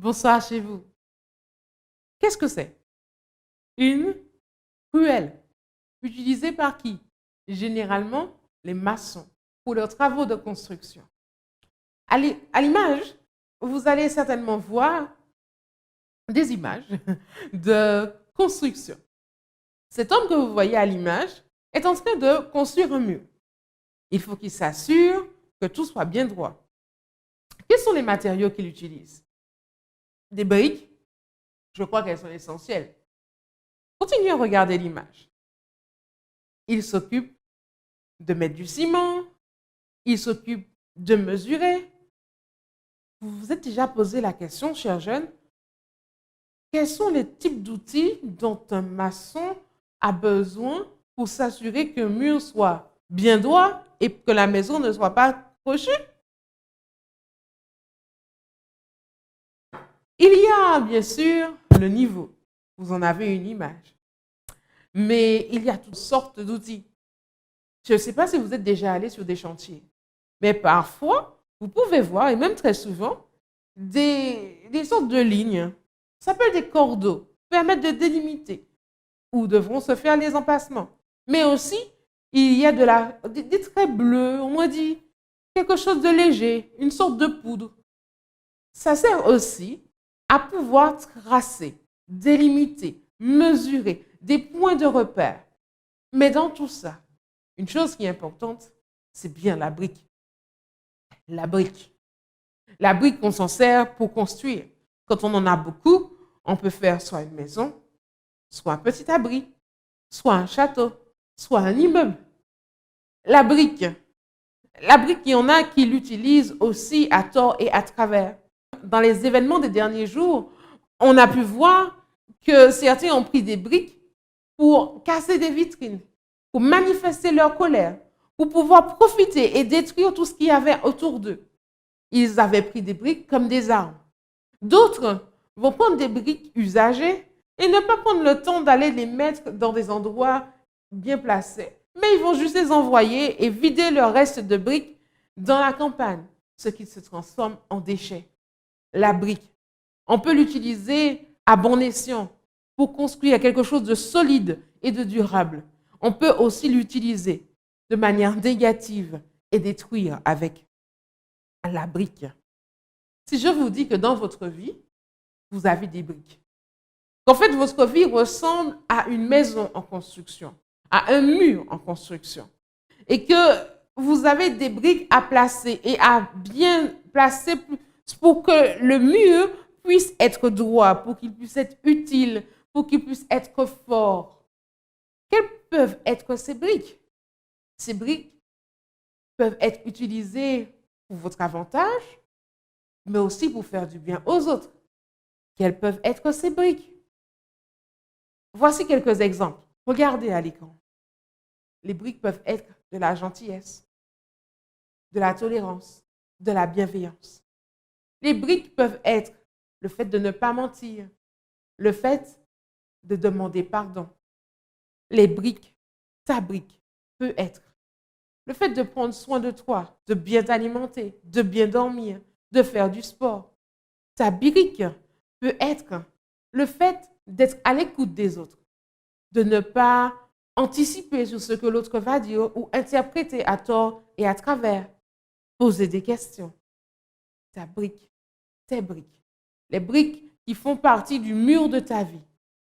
Bonsoir chez vous. Qu'est-ce que c'est? Une ruelle. Utilisée par qui? Généralement, les maçons pour leurs travaux de construction. À l'image, vous allez certainement voir des images de construction. Cet homme que vous voyez à l'image est en train de construire un mur. Il faut qu'il s'assure que tout soit bien droit. Quels sont les matériaux qu'il utilise? Des briques. Je crois qu'elles sont essentielles. Continuez à regarder l'image. Il s'occupe de mettre du ciment. Il s'occupe de mesurer. Vous vous êtes déjà posé la question, chers jeunes, quels sont les types d'outils dont un maçon a besoin pour s'assurer qu'un mur soit bien droit et que la maison ne soit pas crochue? Il y a bien sûr le niveau. Vous en avez une image. Mais il y a toutes sortes d'outils. Je ne sais pas si vous êtes déjà allé sur des chantiers, mais parfois, vous pouvez voir, et même très souvent, des sortes de lignes. Ça s'appelle des cordeaux, permettent de délimiter où devront se faire les empassements. Mais aussi, il y a des traits bleus, on m'a dit quelque chose de léger, une sorte de poudre. Ça sert aussi à pouvoir tracer, délimiter, mesurer des points de repère. Mais dans tout ça, une chose qui est importante, c'est bien la brique. La brique. La brique qu'on s'en sert pour construire. Quand on en a beaucoup, on peut faire soit une maison, soit un petit abri, soit un château, soit un immeuble. La brique, il y en a qui l'utilisent aussi à tort et à travers. Dans les événements des derniers jours, on a pu voir que certains ont pris des briques pour casser des vitrines, pour manifester leur colère, pour pouvoir profiter et détruire tout ce qu'il y avait autour d'eux. Ils avaient pris des briques comme des armes. D'autres vont prendre des briques usagées et ne pas prendre le temps d'aller les mettre dans des endroits bien placés, mais ils vont juste les envoyer et vider le reste de briques dans la campagne, ce qui se transforme en déchets. La brique, on peut l'utiliser à bon escient pour construire quelque chose de solide et de durable. On peut aussi l'utiliser de manière négative et détruire avec la brique. Si je vous dis que dans votre vie, vous avez des briques, qu'en fait votre vie ressemble à une maison en construction, à un mur en construction, et que vous avez des briques à placer et à bien placer pour que le mur puisse être droit, pour qu'il puisse être utile, pour qu'il puisse être fort. Quelles peuvent être ces briques? Ces briques peuvent être utilisées pour votre avantage, mais aussi pour faire du bien aux autres. Quelles peuvent être ces briques? Voici quelques exemples. Regardez à l'écran. Les briques peuvent être de la gentillesse, de la tolérance, de la bienveillance. Les briques peuvent être le fait de ne pas mentir, le fait de demander pardon. Les briques, ta brique peut être le fait de prendre soin de toi, de bien t'alimenter, de bien dormir, de faire du sport. Ta brique peut être le fait d'être à l'écoute des autres, de ne pas anticiper sur ce que l'autre va dire ou interpréter à tort et à travers, poser des questions. Ta brique, tes briques, les briques qui font partie du mur de ta vie,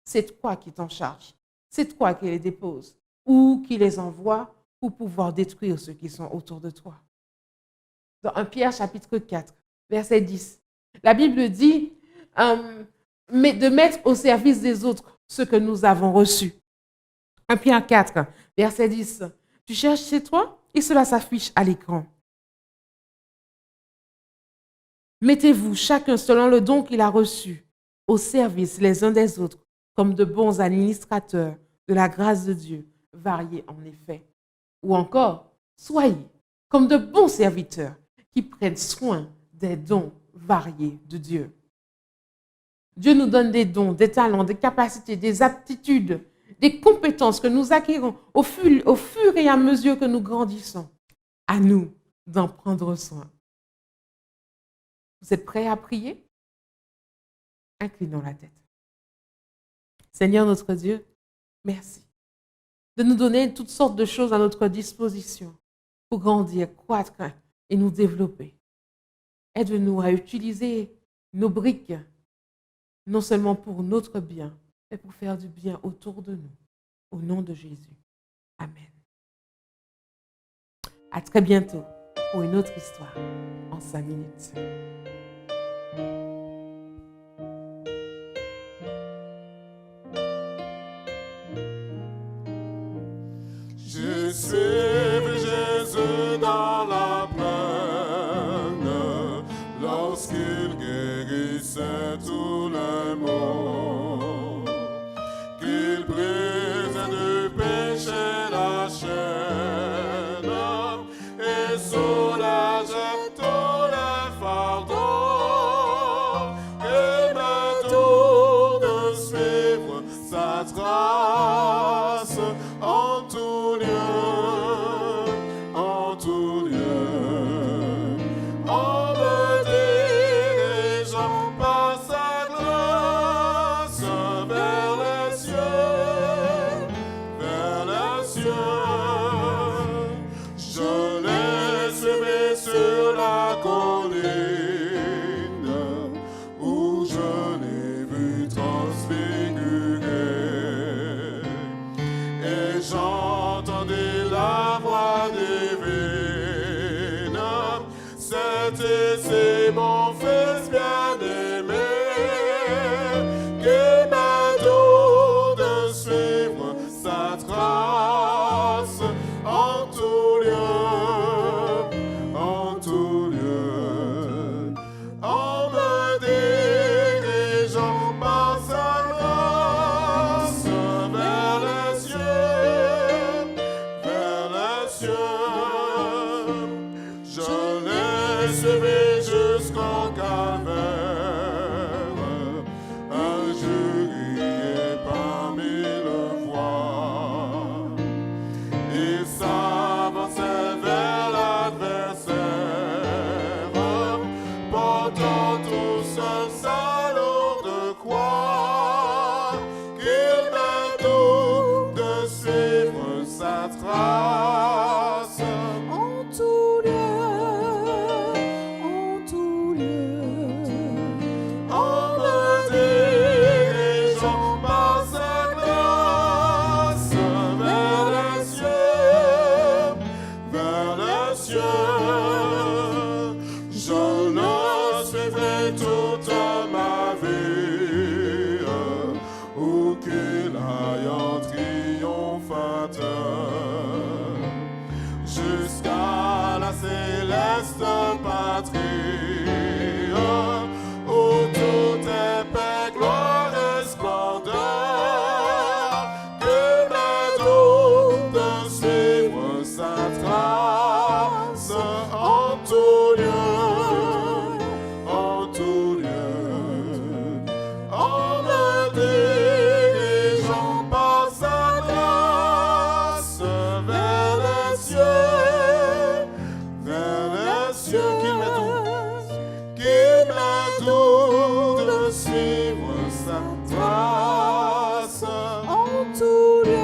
c'est toi qui t'en charges, c'est toi qui les déposes ou qui les envoie pour pouvoir détruire ceux qui sont autour de toi. Dans 1 Pierre chapitre 4, verset 10, la Bible dit mais de mettre au service des autres ce que nous avons reçu. 1 Pierre 4, verset 10. Tu cherches chez toi et cela s'affiche à l'écran. Mettez-vous chacun selon le don qu'il a reçu au service les uns des autres comme de bons administrateurs de la grâce de Dieu, variés en effet. Ou encore, soyez comme de bons serviteurs qui prennent soin des dons variés de Dieu. Dieu nous donne des dons, des talents, des capacités, des aptitudes, des compétences que nous acquérons au fur et à mesure que nous grandissons. À nous d'en prendre soin. Vous êtes prêts à prier? Inclinons la tête. Seigneur notre Dieu, merci de nous donner toutes sortes de choses à notre disposition pour grandir, croître et nous développer. Aide-nous à utiliser nos briques, non seulement pour notre bien, mais pour faire du bien autour de nous. Au nom de Jésus. Amen. À très bientôt pour une autre histoire en 5 minutes. J'ai suivi Jésus dans la plaine lorsqu'il guérissait tous les maux, qu'il brisait du péché la chaîne et soulageait tous les fardeaux. Et maintenant de suivre sa trace en tout lieu, en me dirigeant par sa grâce vers les cieux, vers les cieux. Je l'ai suivi sur la colline où je l'ai vu transfigurer. Et j'entendis la voix divine, c'était c'est mon fils bien-aimé, qui m'adore de suivre sa trace en tout lieu, en me dirigeant par sa grâce vers les cieux, vers les cieux. Je l'ai suivi jusqu'au calvaire, injurié parmi le voix. Il s'avançait vers l'adversaire, portant tout seul sa lourde croix, qu'il m'adore de suivre sa trace en tout lieu, en me dirigeant par sa grâce vers les cieux, vers les cieux. Je le suivrai toute ma vie, où qu'il aille en triomphateur, jusqu'à la céleste patrie, où tout est paix, gloire et splendeur, que m'adore de suivre sa trace en tout lieu, en me dirigeant par sa grâce vers les cieux, qu'il m'adore de suivre sa trace en tout lieu,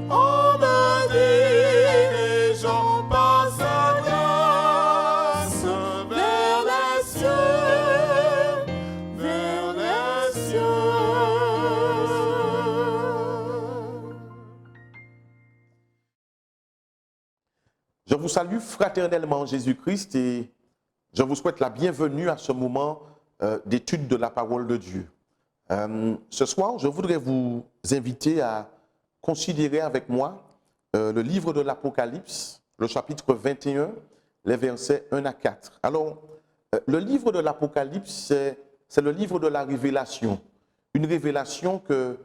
en me dirigeant par sa grâce vers les cieux, vers les cieux. Je vous salue fraternellement en Jésus-Christ et je vous souhaite la bienvenue à ce moment d'étude de la parole de Dieu. Ce soir, je voudrais vous inviter à considérer avec moi le livre de l'Apocalypse, le chapitre 21, les versets 1 à 4. Alors, le livre de l'Apocalypse, c'est le livre de la révélation. Une révélation que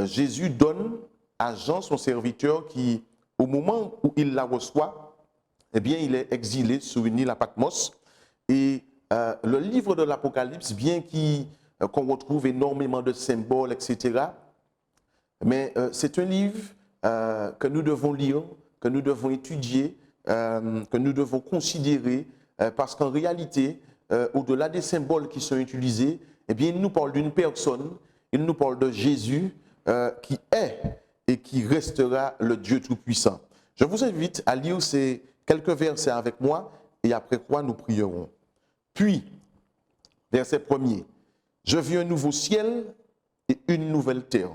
Jésus donne à Jean, son serviteur, qui, au moment où il la reçoit, eh bien, il est exilé sur une île à Patmos. Et le livre de l'Apocalypse, bien qu'on retrouve énormément de symboles, etc., mais c'est un livre que nous devons lire, que nous devons étudier, que nous devons considérer parce qu'en réalité, au-delà des symboles qui sont utilisés, eh bien, il nous parle d'une personne, il nous parle de Jésus qui est et qui restera le Dieu Tout-Puissant. Je vous invite à lire ces quelques versets avec moi et après quoi nous prierons. Puis, verset 1er, « Je vis un nouveau ciel et une nouvelle terre,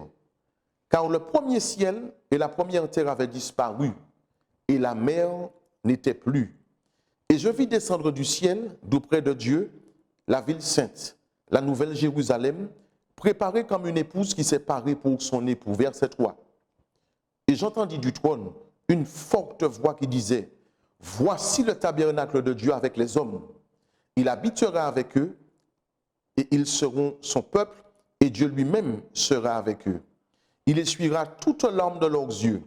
car le premier ciel et la première terre avaient disparu et la mer n'était plus. Et je vis descendre du ciel, d'auprès de Dieu, la ville sainte, la nouvelle Jérusalem, préparée comme une épouse qui s'est parée pour son époux. » Verset 3. « Et j'entendis du trône une forte voix qui disait, « Voici le tabernacle de Dieu avec les hommes. Il habitera avec eux, et ils seront son peuple, et Dieu lui-même sera avec eux. Il essuiera toute larme de leurs yeux,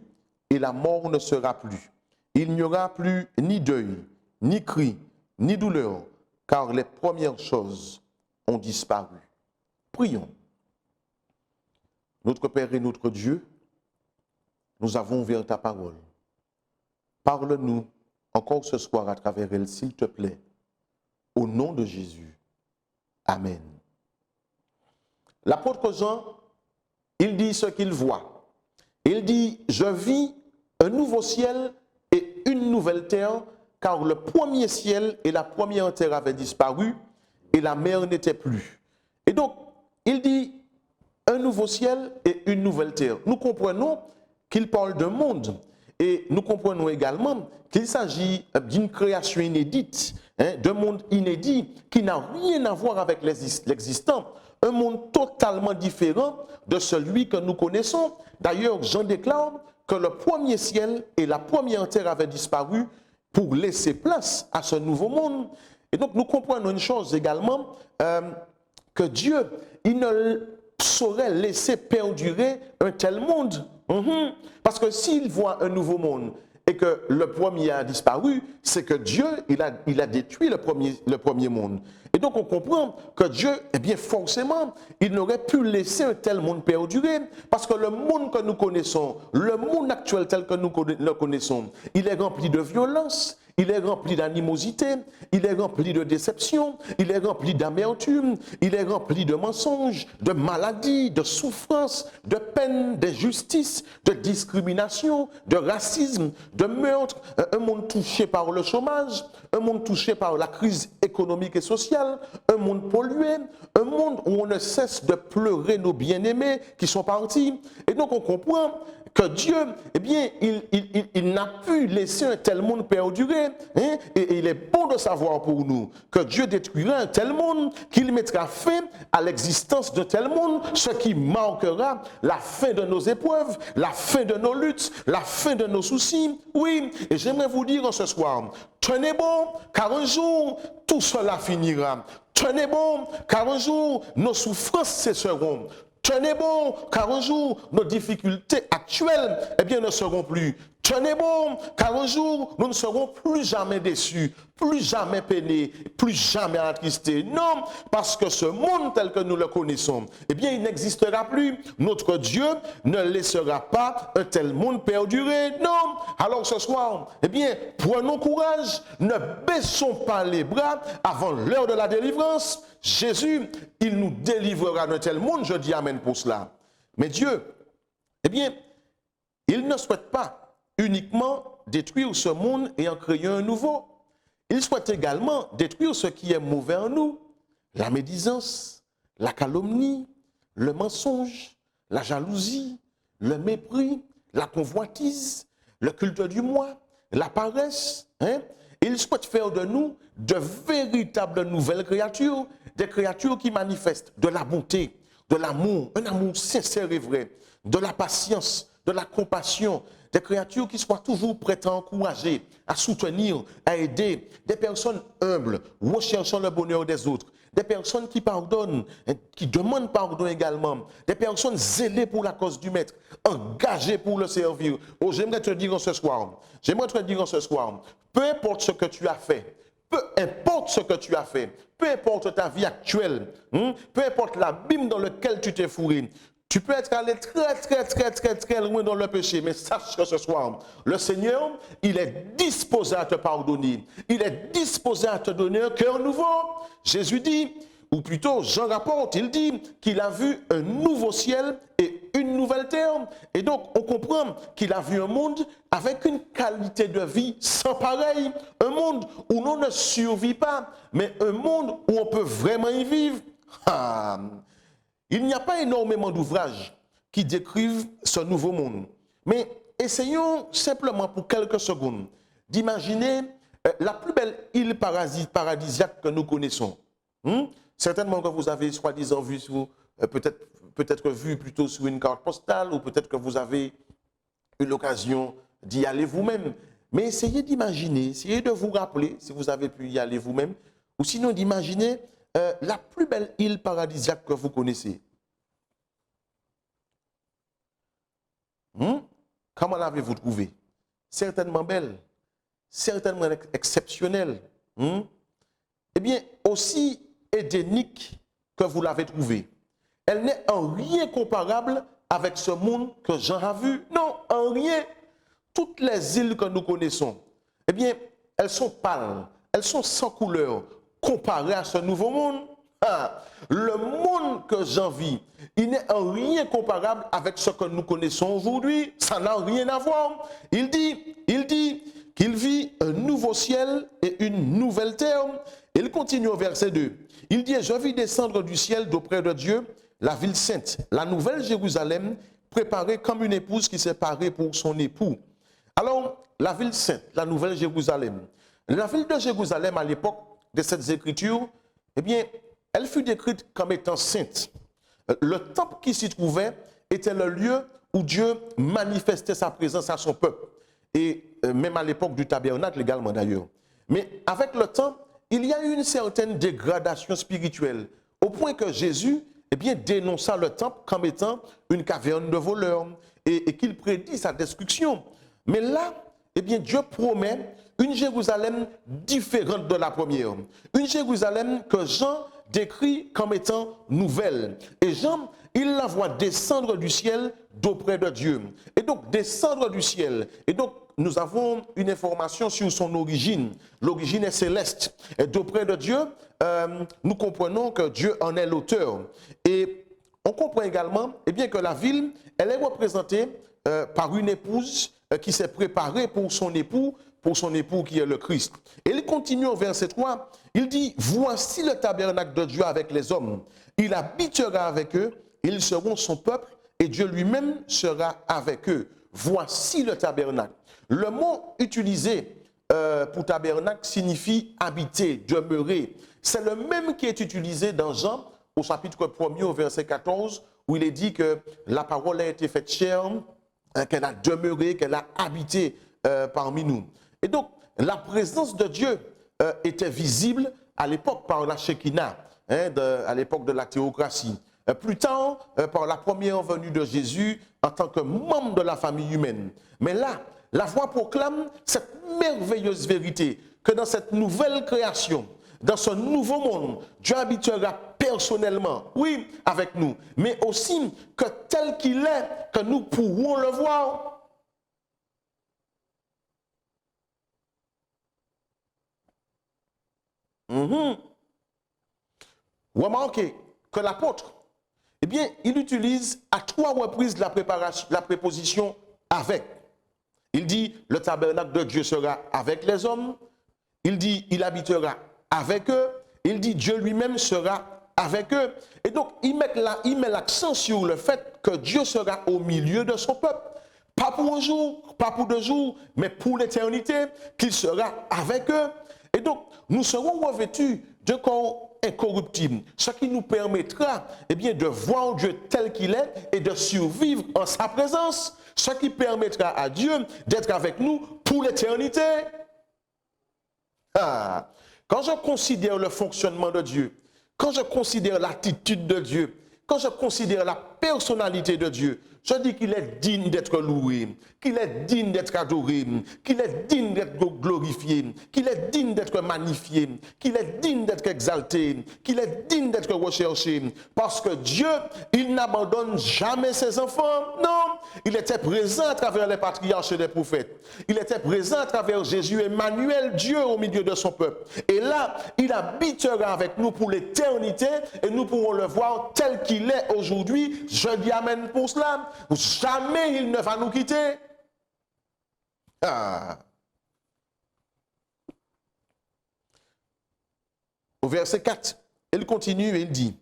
et la mort ne sera plus. Il n'y aura plus ni deuil, ni cri, ni douleur, car les premières choses ont disparu. » Prions. Notre Père et notre Dieu, nous avons ouvert ta parole. Parle-nous encore ce soir à travers elle, s'il te plaît. Au nom de Jésus. Amen. L'apôtre Jean, il dit ce qu'il voit. Il dit, « Je vis un nouveau ciel et une nouvelle terre, car le premier ciel et la première terre avaient disparu et la mer n'était plus. » Et donc, il dit, un nouveau ciel et une nouvelle terre. Nous comprenons qu'il parle d'un monde et nous comprenons également qu'il s'agit d'une création inédite, d'un monde inédit qui n'a rien à voir avec l'existant, un monde totalement différent de celui que nous connaissons. D'ailleurs, Jean déclare que le premier ciel et la première terre avaient disparu pour laisser place à ce nouveau monde. Et donc, nous comprenons une chose également, que Dieu, il ne saurait laisser perdurer un tel monde. Parce que s'il voit un nouveau monde et que le premier a disparu, c'est que Dieu, il a détruit le premier monde. Et donc on comprend que Dieu, eh bien forcément, il n'aurait pu laisser un tel monde perdurer, parce que le monde que nous connaissons, le monde actuel tel que nous le connaissons, il est rempli de violence, il est rempli d'animosité, il est rempli de déception, il est rempli d'amertume, il est rempli de mensonges, de maladies, de souffrances, de peine, d'injustice, de discrimination, de racisme, de meurtre, un monde touché par le chômage, un monde touché par la crise économique et sociale, un monde pollué, un monde où on ne cesse de pleurer nos bien-aimés qui sont partis. Et donc on comprend que Dieu, eh bien, il n'a pu laisser un tel monde perdurer. Et il est bon de savoir pour nous que Dieu détruira un tel monde, qu'il mettra fin à l'existence d'un tel monde, ce qui marquera la fin de nos épreuves, la fin de nos luttes, la fin de nos soucis. Oui, et j'aimerais vous dire ce soir, tenez bon, car un jour, tout cela finira. Tenez bon, car un jour, nos souffrances cesseront. Tenez bon, car un jour, nos difficultés actuelles, eh bien, ne seront plus. Tenez bon, car un jour, nous ne serons plus jamais déçus, plus jamais peinés, plus jamais attristés. Non, parce que ce monde tel que nous le connaissons, eh bien, il n'existera plus. Notre Dieu ne laissera pas un tel monde perdurer. Non. Alors ce soir, eh bien, prenons courage, ne baissons pas les bras avant l'heure de la délivrance. Jésus, il nous délivrera d'un tel monde, je dis amen pour cela. Mais Dieu, eh bien, il ne souhaite pas uniquement détruire ce monde et en créer un nouveau. Il souhaite également détruire ce qui est mauvais en nous, la médisance, la calomnie, le mensonge, la jalousie, le mépris, la convoitise, le culte du moi, la paresse. Il souhaite faire de nous de véritables nouvelles créatures, des créatures qui manifestent de la bonté, de l'amour, un amour sincère et vrai, de la patience, de la compassion, des créatures qui soient toujours prêtes à encourager, à soutenir, à aider, des personnes humbles, recherchant le bonheur des autres, des personnes qui pardonnent, qui demandent pardon également, des personnes zélées pour la cause du Maître, engagées pour le servir. Oh, j'aimerais te dire ce soir, peu importe ce que tu as fait, peu importe ce que tu as fait, peu importe ta vie actuelle, peu importe l'abîme dans lequel tu t'es fourré, Tu peux être allé très loin dans le péché, mais sache que ce soir, le Seigneur, il est disposé à te pardonner. Il est disposé à te donner un cœur nouveau. Jésus dit, ou plutôt Jean rapporte, il dit qu'il a vu un nouveau ciel et une nouvelle terre. Et donc, on comprend qu'il a vu un monde avec une qualité de vie sans pareil. Un monde où l'on ne survit pas, mais un monde où on peut vraiment y vivre. Ah. Il n'y a pas énormément d'ouvrages qui décrivent ce nouveau monde. Mais essayons simplement pour quelques secondes d'imaginer la plus belle île paradisiaque que nous connaissons. Certainement que vous avez soi-disant vu, peut-être vu plutôt sur une carte postale, ou peut-être que vous avez eu l'occasion d'y aller vous-même. Mais essayez d'imaginer, essayez de vous rappeler, si vous avez pu y aller vous-même, ou sinon d'imaginer la plus belle île paradisiaque que vous connaissez. Comment l'avez-vous trouvée? Certainement belle, certainement exceptionnelle. Eh bien, aussi édénique que vous l'avez trouvée. Elle n'est en rien comparable avec ce monde que Jean a vu. Non, en rien. Toutes les îles que nous connaissons, eh bien, elles sont pâles, elles sont sans couleur, comparé à ce nouveau monde. Le monde que Jean vit, il n'est en rien comparable avec ce que nous connaissons aujourd'hui. Ça n'a rien à voir. Il dit qu'il vit un nouveau ciel et une nouvelle terre. Il continue au verset 2. Il dit, je vis descendre du ciel d'auprès de Dieu la ville sainte, la nouvelle Jérusalem, préparée comme une épouse qui s'est parée pour son époux. Alors, la ville sainte, la nouvelle Jérusalem. La ville de Jérusalem, à l'époque de cette écriture, eh bien, elle fut décrite comme étant sainte. Le temple qui s'y trouvait était le lieu où Dieu manifestait sa présence à son peuple. Et même à l'époque du tabernacle également d'ailleurs. Mais avec le temps, il y a eu une certaine dégradation spirituelle, au point que Jésus dénonça le temple comme étant une caverne de voleurs et qu'il prédit sa destruction. Mais là, Dieu promet une Jérusalem différente de la première. Une Jérusalem que Jean décrit comme étant nouvelle. Et Jean, il la voit descendre du ciel d'auprès de Dieu. Et donc, descendre du ciel. Et donc, nous avons une information sur son origine. L'origine est céleste. Et d'auprès de Dieu, nous comprenons que Dieu en est l'auteur. Et on comprend également que la ville, elle est représentée par une épouse qui s'est préparée pour son époux qui est le Christ. Et il continue au verset 3, il dit, voici le tabernacle de Dieu avec les hommes. Il habitera avec eux, ils seront son peuple, et Dieu lui-même sera avec eux. Voici le tabernacle. Le mot utilisé pour tabernacle signifie habiter, demeurer. C'est le même qui est utilisé dans Jean, au chapitre 1er, au verset 14, où il est dit que la parole a été faite chair, qu'elle a demeuré, qu'elle a habité parmi nous. Et donc, la présence de Dieu était visible à l'époque par la Shekinah, à l'époque de la théocratie. Plus tard, par la première venue de Jésus en tant que membre de la famille humaine. Mais là, la voix proclame cette merveilleuse vérité que dans cette nouvelle création, dans ce nouveau monde, Dieu habitera personnellement, oui, avec nous, mais aussi que tel qu'il est, que nous pourrons le voir. Remarquez que l'apôtre, il utilise à 3 reprises la préposition avec. Il dit, le tabernacle de Dieu sera avec les hommes. Il dit, il habitera avec eux. Il dit, Dieu lui-même sera avec eux. Et donc, il met l'accent sur le fait que Dieu sera au milieu de son peuple. Pas pour un jour, pas pour 2 jours, mais pour l'éternité, qu'il sera avec eux. Et donc, nous serons revêtus de corps incorruptible, ce qui nous permettra de voir Dieu tel qu'il est et de survivre en sa présence, ce qui permettra à Dieu d'être avec nous pour l'éternité. Quand je considère le fonctionnement de Dieu, quand je considère l'attitude de Dieu, quand je considère la personnalité de Dieu, Je dis qu'il est digne d'être loué, qu'il est digne d'être adoré, qu'il est digne d'être glorifié, qu'il est digne d'être magnifié, qu'il est digne d'être exalté, qu'il est digne d'être recherché. Parce que Dieu, il n'abandonne jamais ses enfants. Non, il était présent à travers les patriarches et les prophètes. Il était présent à travers Jésus, Emmanuel, Dieu au milieu de son peuple. Et là, il habitera avec nous pour l'éternité et nous pourrons le voir tel qu'il est aujourd'hui. Je dis amen pour cela. Jamais il ne va nous quitter. Ah. Au verset 4, il continue et il dit,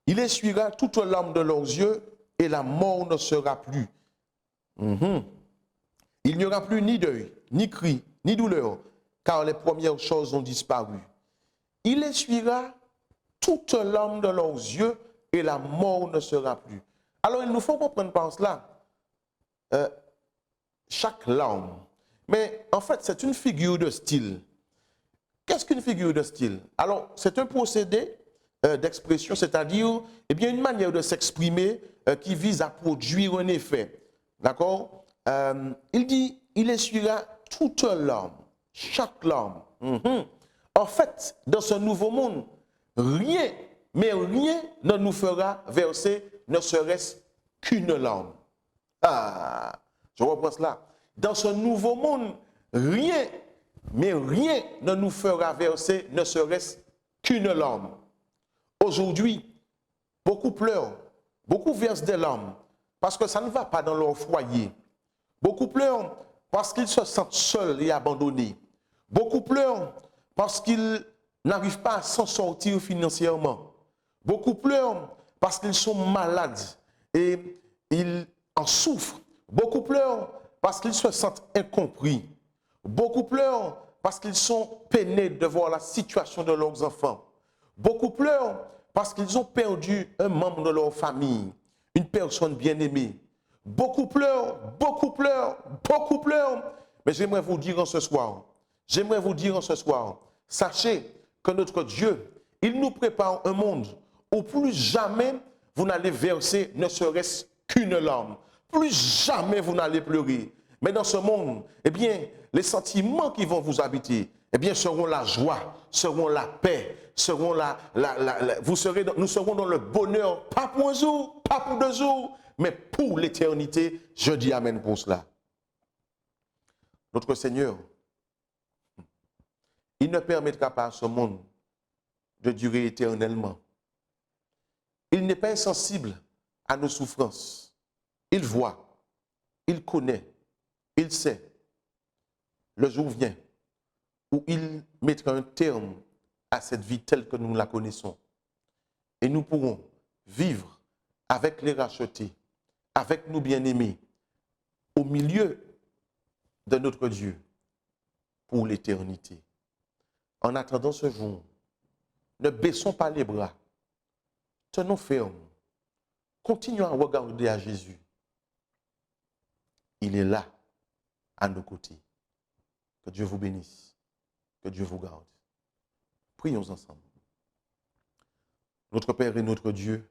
il essuiera toute larme de leurs yeux et la mort ne sera plus. Il n'y aura plus ni deuil, ni cri, ni douleur, car les premières choses ont disparu. Il essuiera toute larme de leurs yeux et la mort ne sera plus. Alors, il nous faut comprendre par cela chaque larme. Mais en fait, c'est une figure de style. Qu'est-ce qu'une figure de style? Alors, c'est un procédé d'expression, c'est-à-dire une manière de s'exprimer qui vise à produire un effet. D'accord? Il dit, il essuiera toute larme, chaque larme. En fait, dans ce nouveau monde, rien, mais rien ne nous fera verser ne serait-ce qu'une larme. Ah, je reprends cela. Dans ce nouveau monde, rien, mais rien ne nous fera verser ne serait-ce qu'une larme. Aujourd'hui, beaucoup pleurent, beaucoup versent des larmes parce que ça ne va pas dans leur foyer. Beaucoup pleurent parce qu'ils se sentent seuls et abandonnés. Beaucoup pleurent parce qu'ils n'arrivent pas à s'en sortir financièrement. Beaucoup pleurent parce qu'ils sont malades et ils en souffrent. Beaucoup pleurent parce qu'ils se sentent incompris. Beaucoup pleurent parce qu'ils sont peinés de voir la situation de leurs enfants. Beaucoup pleurent parce qu'ils ont perdu un membre de leur famille, une personne bien-aimée. Beaucoup pleurent, beaucoup pleurent, beaucoup pleurent. Mais j'aimerais vous dire en ce soir, sachez que notre Dieu, il nous prépare un monde où plus jamais vous n'allez verser ne serait-ce qu'une larme. Plus jamais vous n'allez pleurer. Mais dans ce monde, les sentiments qui vont vous habiter, seront la joie, seront la paix, seront nous serons dans le bonheur, pas pour un jour, pas pour 2 jours, mais pour l'éternité. Je dis amen pour cela. Notre Seigneur, il ne permettra pas à ce monde de durer éternellement. Il n'est pas insensible à nos souffrances. Il voit, il connaît, il sait. Le jour vient où il mettra un terme à cette vie telle que nous la connaissons. Et nous pourrons vivre avec les rachetés, avec nos bien-aimés, au milieu de notre Dieu pour l'éternité. En attendant ce jour, ne baissons pas les bras, tenons ferme, continuons à regarder à Jésus. Il est là, à nos côtés. Que Dieu vous bénisse, que Dieu vous garde. Prions ensemble. Notre Père et notre Dieu,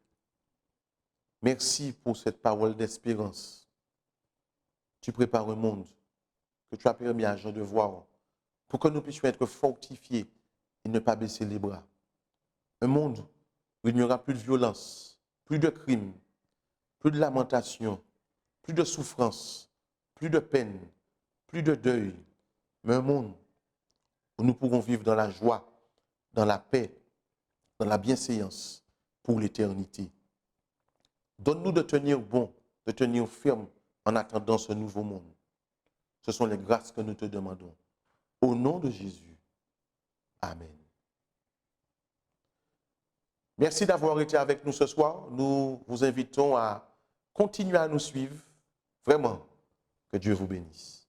merci pour cette parole d'espérance. Tu prépares un monde que tu as permis à Jean de voir pour que nous puissions être fortifiés et ne pas baisser les bras. Un monde où il n'y aura plus de violence, plus de crimes, plus de lamentation, plus de souffrance, plus de peine, plus de deuil, mais un monde où nous pourrons vivre dans la joie, dans la paix, dans la bienséance pour l'éternité. Donne-nous de tenir bon, de tenir ferme en attendant ce nouveau monde. Ce sont les grâces que nous te demandons. Au nom de Jésus. Amen. Merci d'avoir été avec nous ce soir. Nous vous invitons à continuer à nous suivre. Vraiment, que Dieu vous bénisse.